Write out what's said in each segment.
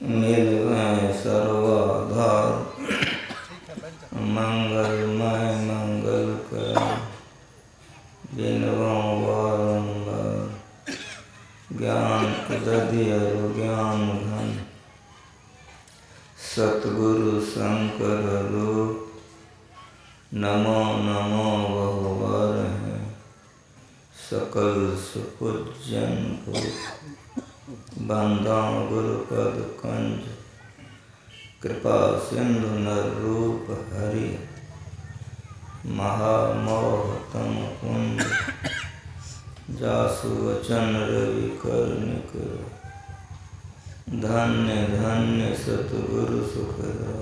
मिल गए सर्वाधार मंगलमय मंगल कर बिनवों बारंबार ज्ञान दधि और ज्ञान घन सतगुरु शंकर रूप नमो नमो बहुवर है सकल सुपूजन को बंदा गुरुपद कंज कृपा सिंधु नर रूप हरि महामोह तम कुंज जासु वचन रवि कर्णिक धन्य धन्य सतगुरु सुखदा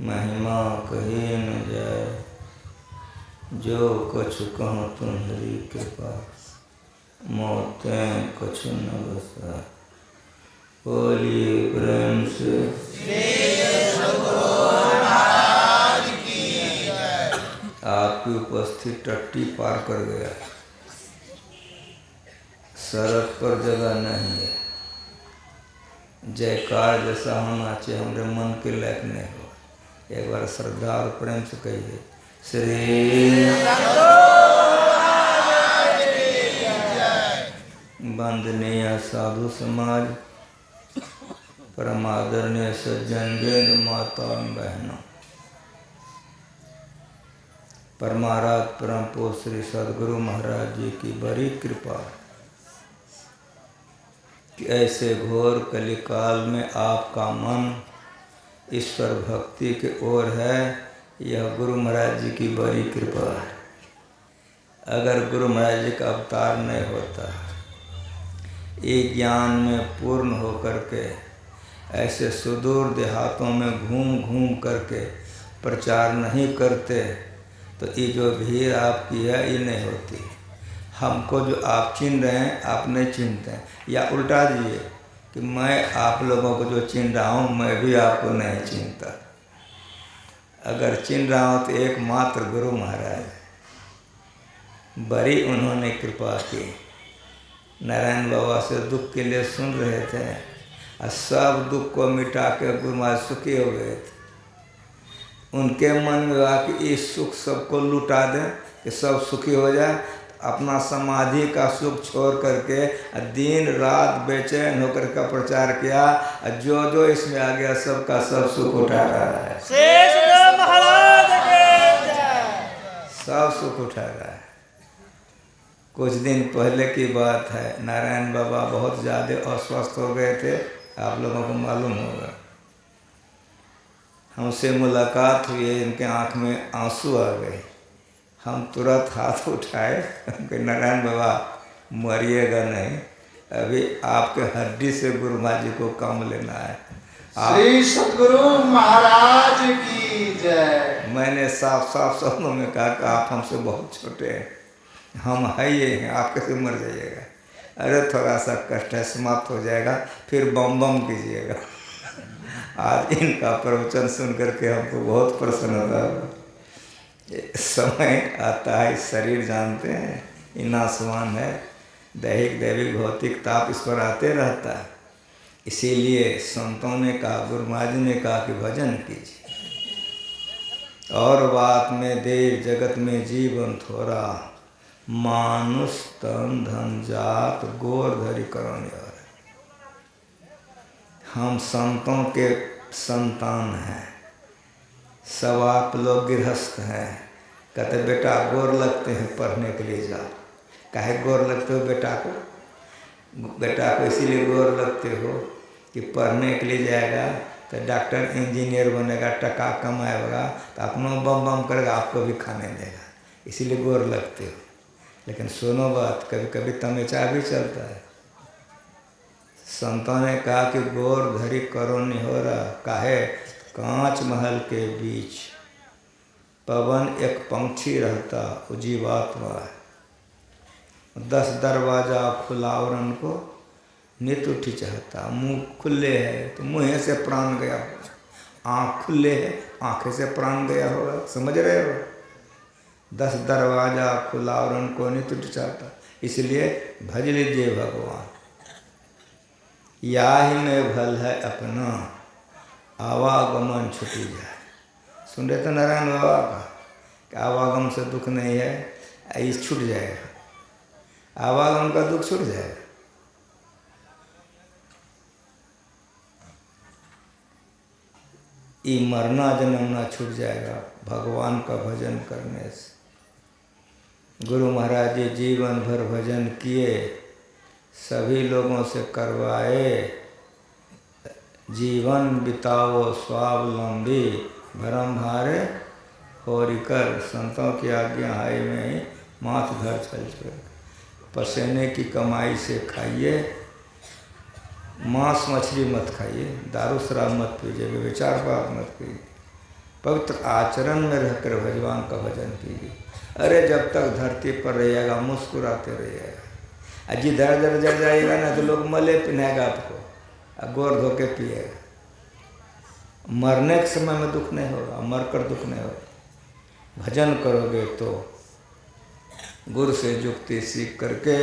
महिमा कहे न जाए जो कछु कहूँ तुम्हारी कृपा मोतें कछु न बसा बोलिए प्रेम से आपकी उपस्थित टट्टी पार कर गया सड़क पर जगह नहीं है जयकार जैसा होना चाहिए हमारे मन के लायक नहीं हो एक बार श्रद्धा और प्रेम से कहिए श्री वंदनीय साधु समाज परमादरणीय सज्जन वेद माता बहनों परमाराध परम पूज्य श्री सद्गुरु महाराज जी की बड़ी कृपा कि ऐसे घोर कलिकाल में आपका मन ईश्वर भक्ति के ओर है यह गुरु महाराज जी की बड़ी कृपा है। अगर गुरु महाराज जी का अवतार नहीं होता ये ज्ञान में पूर्ण होकर के ऐसे सुदूर देहातों में घूम घूम करके प्रचार नहीं करते तो ये जो भीड़ आपकी है ये नहीं होती। हमको जो आप चिन्ह रहे हैं आप नहीं चिन्हते हैं या उल्टा दीजिए कि मैं आप लोगों को जो चिन्ह रहा हूँ मैं भी आपको नहीं चिन्हता। अगर चिन्ह रहा हूँ तो एकमात्र गुरु महाराज बड़ी उन्होंने कृपा की। नारायण बाबा से दुख के लिए सुन रहे थे और सब दुख को मिटा के गुरु महाराज सुखी हो गए थे। उनके मन में हुआ कि इस सुख सबको लुटा दें कि सब सुखी हो जाए। अपना समाधि का सुख छोड़ करके दिन रात बेचैन होकर का प्रचार किया। जो जो इसमें आ गया सबका सब सुख उठा रहा है। सब सुख उठा रहा है। कुछ दिन पहले की बात है नारायण बाबा बहुत ज़्यादा अस्वस्थ हो गए थे आप लोगों को मालूम होगा। हमसे मुलाकात हुई इनके आँख में आंसू आ गए। हम तुरंत हाथ उठाए कि नारायण बाबा मरिएगा नहीं अभी आपके हड्डी से गुरु महाराज जी को काम लेना है। श्री सद्गुरु महाराज की जय। मैंने साफ साफ शब्दों में कहा कि आप हमसे बहुत छोटे हैं हम है ये हैं आप कैसे मर जाइएगा। अरे थोड़ा सा कष्ट है समाप्त हो जाएगा फिर बम बम कीजिएगा। आज इनका प्रवचन सुन करके हमको बहुत प्रसन्न होता। समय आता है शरीर जानते हैं ये नासवान है दैहिक दैविक भौतिक ताप इस पर आते रहता है। इसीलिए संतों ने कहा गुरु महाराज ने कहा कि भजन कीजिए और बात में देव जगत में जीवन थोड़ा मानुष तन धन जात गोर धरी करण। हम संतों के संतान हैं सब आप लोग गृहस्थ हैं। कहते बेटा गोर लगते हैं पढ़ने के लिए जाओ। काहे गोर लगते हो बेटा को इसीलिए गोर लगते हो कि पढ़ने के लिए जाएगा तो डॉक्टर इंजीनियर बनेगा टका कमाएगा तो अपना बम बम करेगा आपको भी खाने देगा इसीलिए गोर लगते हो। लेकिन सुनो बात कभी कभी तमेचा भी चलता है। संतों ने कहा कि गोर धरी करो निहोरा काहे कांच महल के बीच पवन एक पंछी रहता वो जीवात्मा है। 10 दरवाजा खुलावरन को नित उठी चाहता। मुंह खुले है तो मुँह से प्राण गया। आँख खुले है आँखें से प्राण गया होगा। समझ रहे हो 10 दरवाजा खुलावरन को नित उठी चाहता। इसलिए भज लीजिए भगवान। या ही में भल है अपना, आवागमन छुटी जाए। सुन रहे तो नारायण बाबा का कि आवागम से दुख नहीं है, इस छूट जाएगा, आवागम का दुख छूट जाएगा। ये मरना जन्मना छूट जाएगा भगवान का भजन करने से। गुरु महाराज जी जीवन भर भजन किए, सभी लोगों से करवाए, जीवन बिताओ स्वावलंबी, भरम भारे होरी कर, संतों की आज्ञा हाय में ही माथ धर चल चल। पसीने की कमाई से खाइए, मांस मछली मत खाइए, दारू शराब मत पीजिए, विचार पाप मत कीजिए, पवित्र आचरण में रहकर भगवान का भजन कीजिए। अरे जब तक धरती पर रहिएगा मुस्कुराते रहिएगा। अजी दर दर जड़ जाइएगा ना तो लोग मले पिन्हेगा आपको, गोर धो के पिएगा। मरने के समय में दुख नहीं होगा, मरकर दुख नहीं होगा। भजन करोगे तो गुरु से युक्ति सीख करके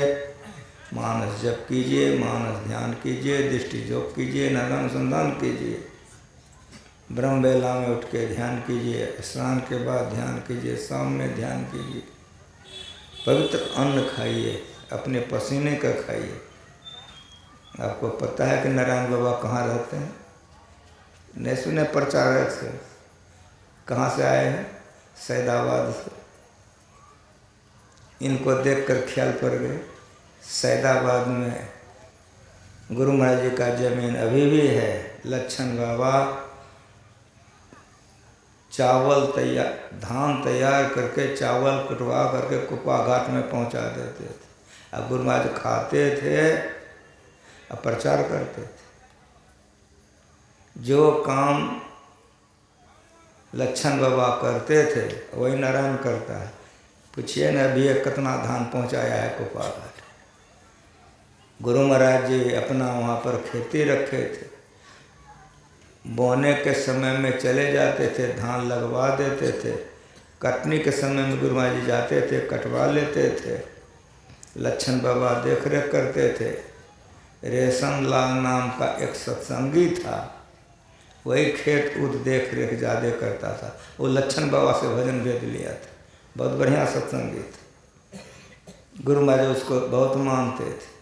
मानस जप कीजिए, मानस ध्यान कीजिए, दृष्टि योग कीजिए, नगर अनुसंधान कीजिए, ब्रह्म बेला में उठ के ध्यान कीजिए, स्नान के बाद ध्यान कीजिए, शाम में ध्यान कीजिए। पवित्र अन्न खाइए, अपने पसीने का खाइए। आपको पता है कि नारायण बाबा कहाँ रहते हैं? नहीं सुने प्रचारक से? कहाँ से आए हैं? सैदाबाद से। इनको देखकर ख्याल पड़ गए, सैदाबाद में गुरु महाराज जी का जमीन अभी भी है। लच्छन बाबा चावल तैयार, धान तैयार करके, चावल कुटवा करके कुपा घाट में पहुंचा देते थे। अब गुरु महाराज खाते थे और प्रचार करते थे। जो काम लच्छन बाबा करते थे वही नारायण करता है। पूछिए ना अभी कितना धान पहुंचाया है कुपा घाट। गुरु महाराज जी अपना वहाँ पर खेती रखे थे, बोने के समय में चले जाते थे, धान लगवा देते थे। कटनी के समय में गुरु महाराज जी जाते थे, कटवा लेते थे। लच्छन बाबा देख रेख करते थे। रेशम लाल नाम का एक सत्संगी था, वही खेत उद देख रेख ज़्यादा करता था। वो लच्छन बाबा से भजन भेज लिया था, बहुत बढ़िया सत्संगी था। गुरु महाराज उसको बहुत मानते थे।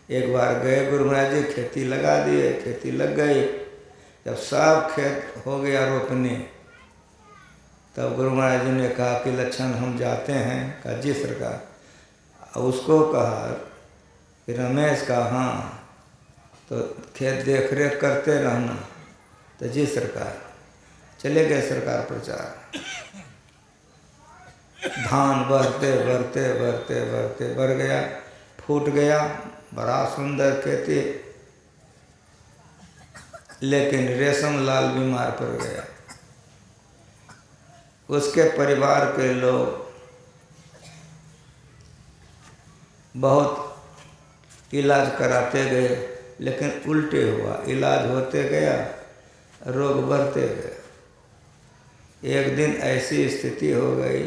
एक बार गए गुरु महाराज जी, खेती लगा दिए, खेती लग गई। जब सब खेत हो गया रोपने, तब गुरु महाराज जी ने कहा कि लच्छन हम जाते हैं। कहा जी सरकार। उसको कहा कि रमेश का हाँ, तो खेत देख रेख करते रहना। तो जी सरकार। चले गए सरकार प्रचार। धान बढ़ते बढ़ते बढ़ते बढ़ते बढ़ गया, फूट गया, बड़ा सुंदर खेती। लेकिन रेशम लाल बीमार पड़ गया। उसके परिवार के लोग बहुत इलाज कराते गए, लेकिन उल्टे हुआ। इलाज होते गया, रोग बढ़ते गए। एक दिन ऐसी स्थिति हो गई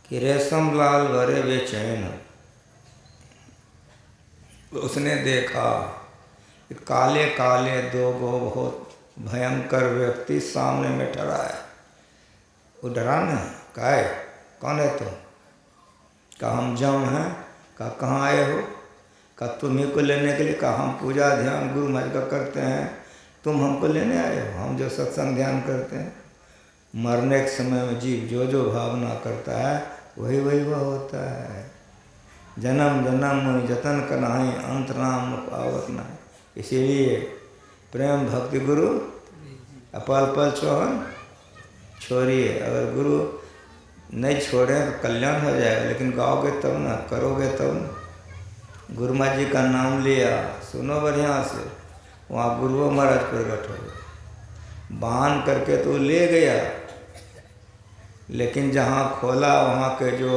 कि रेशम लाल भरे बेचैन। उसने देखा कि काले काले दो बहुत भयंकर व्यक्ति सामने में ठहरा है। वो डरा नहीं, कहा है कौन है तुम? कहा हम जम हैं। कहा कहाँ आए हो? कहा तुम्ही को लेने के लिए। कहा हम पूजा ध्यान गुरु महाराज का करते हैं, तुम हमको लेने आए हो? हम जो सत्संग ध्यान करते हैं। मरने के समय में जीव जो जो भावना करता है वही वही वह होता है। जन्म जन्म मुनि जतन कनाहि, अंत नाम पावत नहीं। इसीलिए प्रेम भक्ति गुरु अपाल पल चौहन छोड़िए। अगर गुरु नहीं छोड़े तो कल्याण हो जाएगा, लेकिन गाओगे तब ना, करोगे तब ना। गुरु महाराज जी का नाम लिया, सुनो बढ़िया से। वहाँ गुरु महाराज प्रकट हो गए, बांध करके तो ले गया। लेकिन जहाँ खोला वहाँ के जो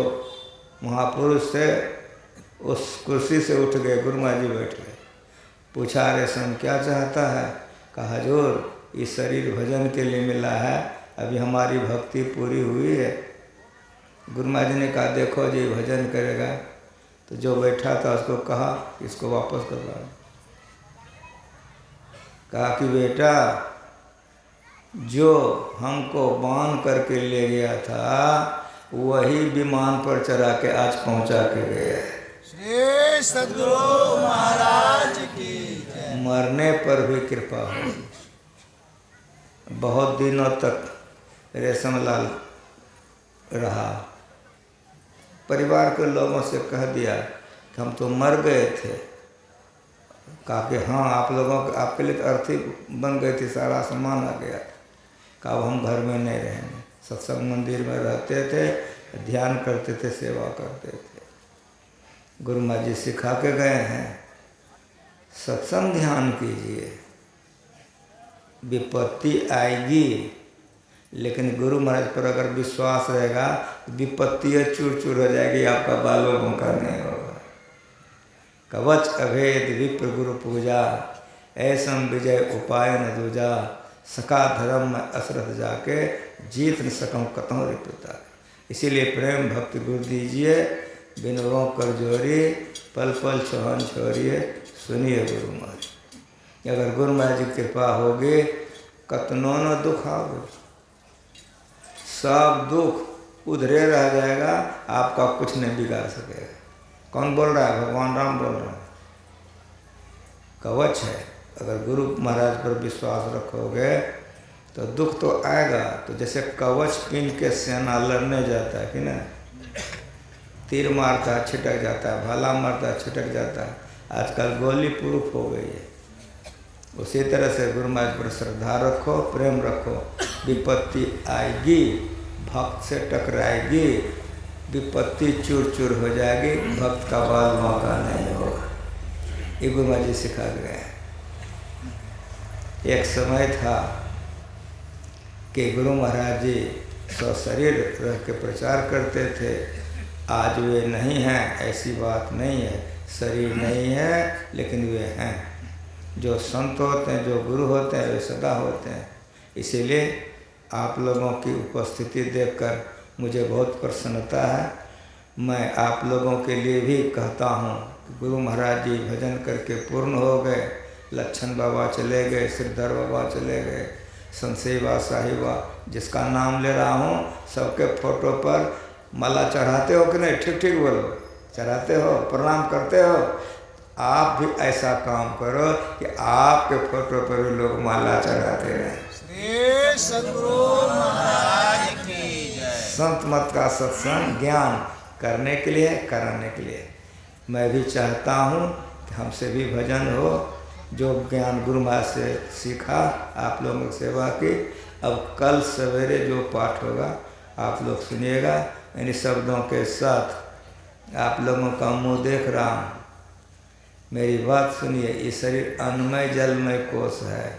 महापुरुष थे उस कुर्सी से उठ गए। गुरु महाराज जी बैठ गए। पूछा रेशम क्या चाहता है? कहा हजूर ये शरीर भजन के लिए मिला है, अभी हमारी भक्ति पूरी हुई है। गुरु महाराज जी ने कहा देखो जी भजन करेगा। तो जो बैठा था उसको कहा इसको वापस करवा। कहा कि बेटा जो हमको बांध करके ले गया था वही विमान पर चढ़ा के आज पहुंचा के गया है। श्री सद्गुरु महाराज की जय। मरने पर भी कृपा हो। बहुत दिनों तक रेशमलाल रहा, परिवार के लोगों से कह दिया कि हम तो मर गए थे। कहा कि हाँ आप लोगों के आपके लिए तो अर्थी बन गई थी, सारा सामान आ गया। कहा हम घर में नहीं रहेंगे, सत्संग मंदिर में रहते थे, ध्यान करते थे, सेवा करते थे। गुरु महाराज जी सिखा के गए हैं सत्संग ध्यान कीजिए, विपत्ति आएगी लेकिन गुरु महाराज पर अगर विश्वास रहेगा विपत्तियाँ चूर चूर हो जाएगी, आपका बालों का नहीं होगा। कवच अभेद विप्र गुरु पूजा, ऐसम विजय उपाय न दूजा, सका धर्म में असरथ जाके जीत न सकूँ कतों रिपुता। इसीलिए प्रेम भक्ति गुरु दीजिए, बिनों कर जोरी, पल पल चौहन छोड़िए, सुनिए गुरु महाराज। अगर गुरु महाराज की कृपा होगी कतनों न दुख आओगे, सब दुख उधरे रह जाएगा, आपका कुछ नहीं बिगाड़ सकेगा। कौन बोल रहा है? भगवान राम बोल रहे हैं। कवच है, अगर गुरु महाराज पर विश्वास रखोगे तो दुख तो आएगा। तो जैसे कवच पिन के सेना लड़ने जाता है कि ना, तीर मारता है छिटक जाता है, भाला मारता है छिटक जाता है, आजकल गोली प्रूफ हो गई है। उसी तरह से गुरु महाराज पर श्रद्धा रखो, प्रेम रखो, विपत्ति आएगी, भक्त से टकराएगी, विपत्ति चूर चूर हो जाएगी, भक्त का बाल मौका नहीं होगा। ये गुरु महाराज जी सिखा गए। एक समय था कि गुरु महाराज जी सशरीर रह के प्रचार करते थे। आज वे नहीं हैं, ऐसी बात नहीं है, शरीर नहीं है लेकिन वे हैं। जो संत होते हैं, जो गुरु होते हैं, वे सदा होते हैं। इसीलिए आप लोगों की उपस्थिति देखकर मुझे बहुत प्रसन्नता है। मैं आप लोगों के लिए भी कहता हूँ कि गुरु महाराज जी भजन करके पूर्ण हो गए, लच्छन बाबा चले गए, श्रीधर बाबा चले गए, संसेवा साहिबा, जिसका नाम ले रहा हूँ सबके फोटो पर माला चढ़ाते हो कि नहीं? ठीक ठीक बोलो, चढ़ाते हो, प्रणाम करते हो। आप भी ऐसा काम करो कि आपके फोटो पर भी लोग माला चढ़ाते रहें। श्री सद्गुरु महाराज की जय। संत मत का सत्संग ज्ञान करने के लिए, कराने के लिए। मैं भी चाहता हूँ कि हमसे भी भजन हो, जो ज्ञान गुरु महाराज से सीखा, आप लोगों की सेवा की। अब कल सवेरे जो पाठ होगा आप लोग सुनिएगा। इन शब्दों के साथ आप लोगों का मुंह देख रहा हूँ, मेरी बात सुनिए। ये शरीर अन्नमय जलमय कोष है,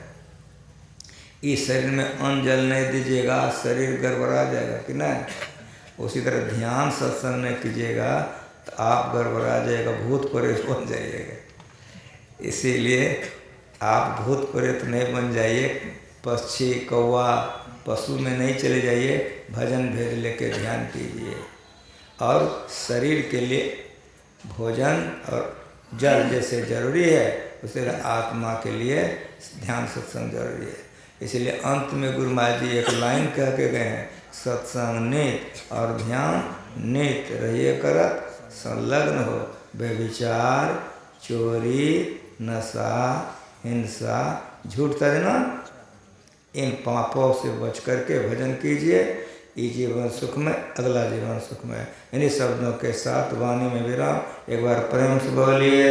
इस शरीर में अन्न जल नहीं दीजिएगा, शरीर गड़बड़ा जाएगा कि नहीं। उसी तरह ध्यान सत्संग नहीं कीजिएगा तो आप गड़बड़ा जाएगा, भूत प्रेत बन जाइएगा। इसीलिए आप भूत प्रेत नहीं बन जाइए, पक्षी कौवा पशु में नहीं चले जाइए, भजन भेद लेके ध्यान कीजिए। और शरीर के लिए भोजन और जल जैसे जरूरी है, उसे आत्मा के लिए ध्यान सत्संग जरूरी है। इसलिए अंत में गुरु महाराज जी एक लाइन कह के गए हैं, सत्संग नित और ध्यान नित रहिए करत, संलग्न हो व्यभिचार, चोरी, नशा, हिंसा, झूठ तजना, इन पापों से बच करके भजन कीजिए। ये जीवन सुख में, अगला जीवन सुख में। इन्हीं शब्दों के साथ वाणी में विराम। एक बार प्रेम से बोलिए।